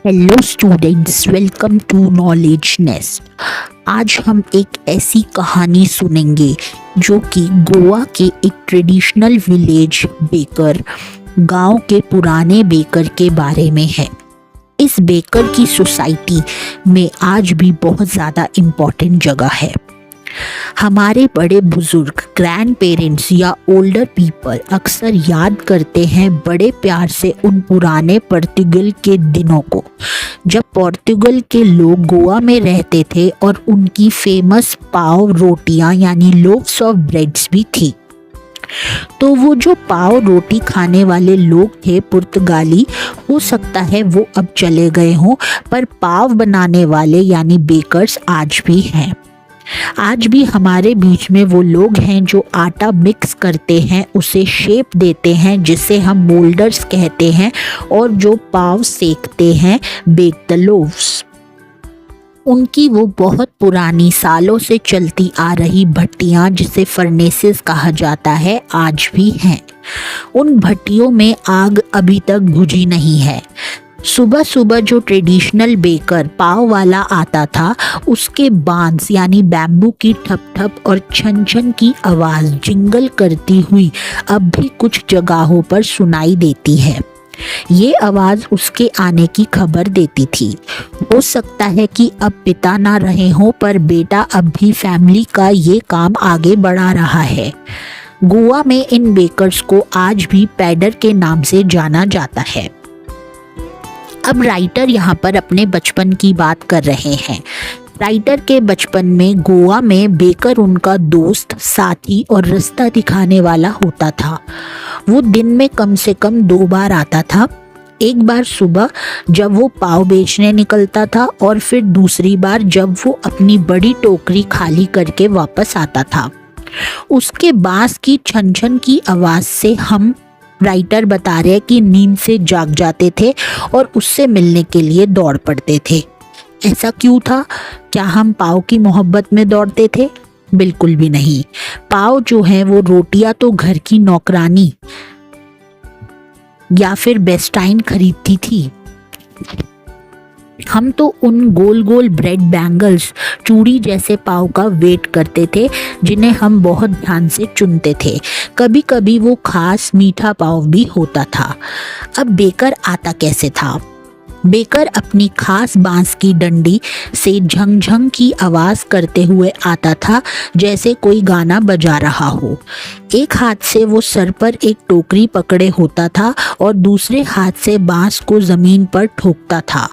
Hello students, welcome to knowledge nest. आज हम एक ऐसी कहानी सुनेंगे जो कि गोवा के एक ट्रेडिशनल विलेज बेकर, गांव के पुराने बेकर के बारे में है। इस बेकर की सोसाइटी में आज भी बहुत ज़्यादा इम्पोर्टेंट जगह है। हमारे बड़े बुजुर्ग, ग्रैंड पेरेंट्स या ओल्डर पीपल अक्सर याद करते हैं बड़े प्यार से उन पुराने पोर्तुगल के दिनों को, जब पोर्तुगल के लोग गोवा में रहते थे और उनकी फेमस पाव रोटियां यानी लोव्स ऑफ ब्रेड्स भी थी। तो वो जो पाव रोटी खाने वाले लोग थे पुर्तगाली, हो सकता है वो अब चले गए हों, पर पाव बनाने वाले यानी बेकर्स आज भी हैं। आज भी हमारे बीच में वो लोग हैं जो आटा मिक्स करते हैं, उसे शेप देते हैं जिसे हम मोल्डर्स कहते हैं, और जो पाव सेकते हैं, बेक द लोव्स। उनकी वो बहुत पुरानी सालों से चलती आ रही भट्टियां जिसे फर्नेसेस कहा जाता है, आज भी हैं। उन भट्टियों में आग अभी तक बुझी नहीं है। सुबह सुबह जो ट्रेडिशनल बेकर पाव वाला आता था, उसके बांस यानी बैम्बू की ठप ठप और छन छन की आवाज़ जिंगल करती हुई अब भी कुछ जगहों पर सुनाई देती है। ये आवाज़ उसके आने की खबर देती थी। हो सकता है कि अब पिता ना रहे हों, पर बेटा अब भी फैमिली का ये काम आगे बढ़ा रहा है। गोवा में इन बेकर्स को आज भी पैडर के नाम से जाना जाता है। अब राइटर यहाँ पर अपने बचपन की बात कर रहे हैं। राइटर के बचपन में गोवा में बेकर उनका दोस्त, साथी और रास्ता दिखाने वाला होता था। वो दिन में कम से कम 2 बार आता था। एक बार सुबह जब वो पाव बेचने निकलता था, और फिर दूसरी बार जब वो अपनी बड़ी टोकरी खाली करके वापस आता था। उसके बांस की छन छन की आवाज़ से हम, राइटर बता रहे कि नींद से जाग जाते थे और उससे मिलने के लिए दौड़ पड़ते थे। ऐसा क्यों था? क्या हम पाव की मोहब्बत में दौड़ते थे? बिल्कुल भी नहीं। पाव जो है वो रोटियां तो घर की नौकरानी या फिर बेस्टाइन खरीदती थी। हम तो उन गोल गोल ब्रेड बैंगल्स, चूड़ी जैसे पाव का वेट करते थे, जिन्हें हम बहुत ध्यान से चुनते थे। कभी कभी वो खास मीठा पाव भी होता था। अब बेकर आता कैसे था? बेकर अपनी खास बांस की डंडी से झंग-झंग की आवाज़ करते हुए आता था, जैसे कोई गाना बजा रहा हो। एक हाथ से वो सर पर एक टोकरी पकड़े होता था और दूसरे हाथ से बांस को ज़मीन पर ठोकता था।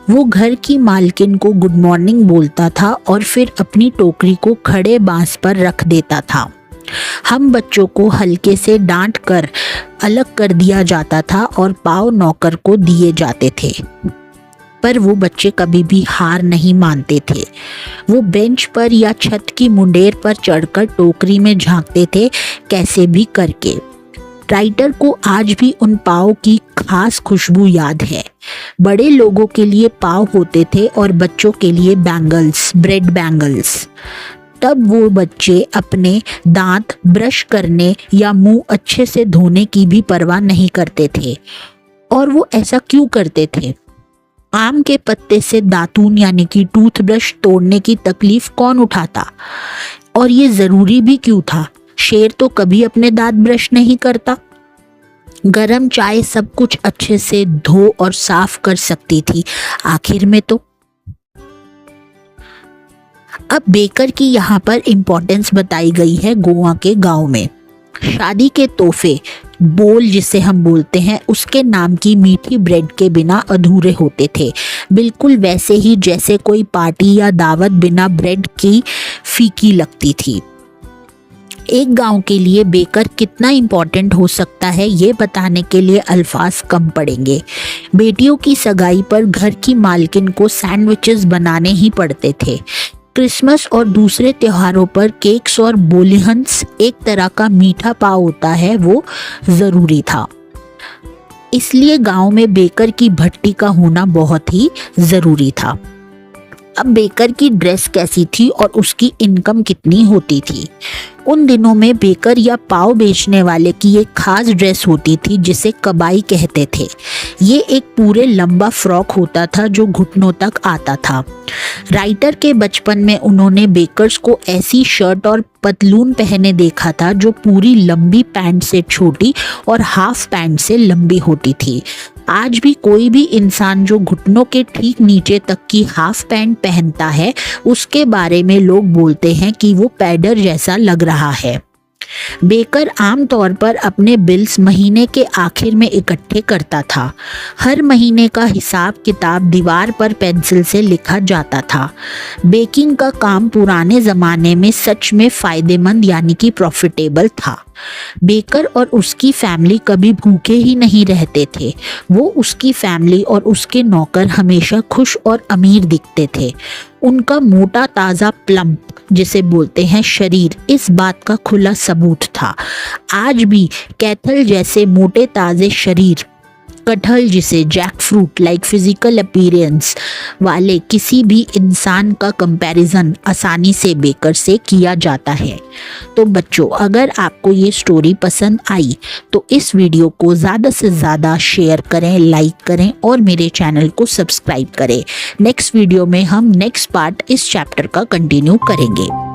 वो घर की मालकिन को गुड मॉर्निंग बोलता था और फिर अपनी टोकरी को खड़े बांस पर रख देता था। हम बच्चों को हल्के से डांट कर अलग कर दिया जाता था और पाव नौकर को दिए जाते थे, पर वो बच्चे कभी भी हार नहीं मानते थे। वो बेंच पर या छत की मुंडेर पर चढ़कर टोकरी में झांकते थे, कैसे भी करके। राइटर को आज भी उन पाव की खास खुशबू याद है। बड़े लोगों के लिए पाव होते थे और बच्चों के लिए बैंगल्स, ब्रेड बैंगल्स। तब वो बच्चे अपने दांत ब्रश करने या मुंह अच्छे से धोने की भी परवाह नहीं करते थे। और वो ऐसा क्यों करते थे? आम के पत्ते से दातून यानी कि टूथब्रश तोड़ने की तकलीफ कौन उठाता? और ये ज़रूरी भी क्यों था? शेर तो कभी अपने दांत ब्रश नहीं करता। गरम चाय सब कुछ अच्छे से धो और साफ कर सकती थी आखिर में तो। अब बेकर की यहाँ पर इम्पोर्टेंस बताई गई है गोवा के गांव में। शादी के तोहफे, बोल जिसे हम बोलते हैं, उसके नाम की मीठी ब्रेड के बिना अधूरे होते थे। बिल्कुल वैसे ही जैसे कोई पार्टी या दावत बिना ब्रेड की फीकी लगती थी। एक गांव के लिए बेकर कितना इम्पोर्टेंट हो सकता है, ये बताने के लिए अल्फाज कम पड़ेंगे। बेटियों की सगाई पर घर की मालकिन को सैंडविचेस बनाने ही पड़ते थे। क्रिसमस और दूसरे त्योहारों पर केक्स और बोलिहंस, एक तरह का मीठा पाव होता है, वो ज़रूरी था। इसलिए गांव में बेकर की भट्टी का होना बहुत ही ज़रूरी था। अब बेकर की ड्रेस कैसी थी और उसकी इनकम कितनी होती थी? उन दिनों में बेकर या पाव बेचने वाले की एक खास ड्रेस होती थी जिसे कबाई कहते थे। ये एक पूरे लंबा फ्रॉक होता था जो घुटनों तक आता था। राइटर के बचपन में उन्होंने बेकर्स को ऐसी शर्ट और पतलून पहने देखा था जो पूरी लंबी पैंट से छोटी और हाफ पैंट से लंबी होती थी। आज भी कोई भी इंसान जो घुटनों के ठीक नीचे तक की हाफ पैंट पहनता है उसके बारे में लोग बोलते हैं कि वो पैडर जैसा लग रहा है। बेकर आमतौर पर अपने बिल्स महीने के आखिर में इकट्ठे करता था। हर महीने का हिसाब किताब दीवार पर पेंसिल से लिखा जाता था। बेकिंग का काम पुराने ज़माने में सच में फ़ायदेमंद यानी कि प्रॉफिटेबल था। बेकर और उसकी फैमिली कभी भूखे ही नहीं रहते थे। वो, उसकी फैमिली और उसके नौकर हमेशा खुश और अमीर दिखते थे। उनका मोटा ताज़ा प्लम्प जिसे बोलते हैं शरीर इस बात का खुला सबूत था। आज भी कैथल जैसे मोटे ताज़े शरीर, कटहल जिसे jackfruit like physical appearance वाले किसी भी इंसान का कंपैरिजन आसानी से बेकर से किया जाता है। तो बच्चों, अगर आपको ये स्टोरी पसंद आई तो इस वीडियो को ज़्यादा से ज़्यादा शेयर करें, लाइक करें और मेरे चैनल को सब्सक्राइब करें। नेक्स्ट वीडियो में हम नेक्स्ट पार्ट इस चैप्टर का कंटिन्यू करेंगे।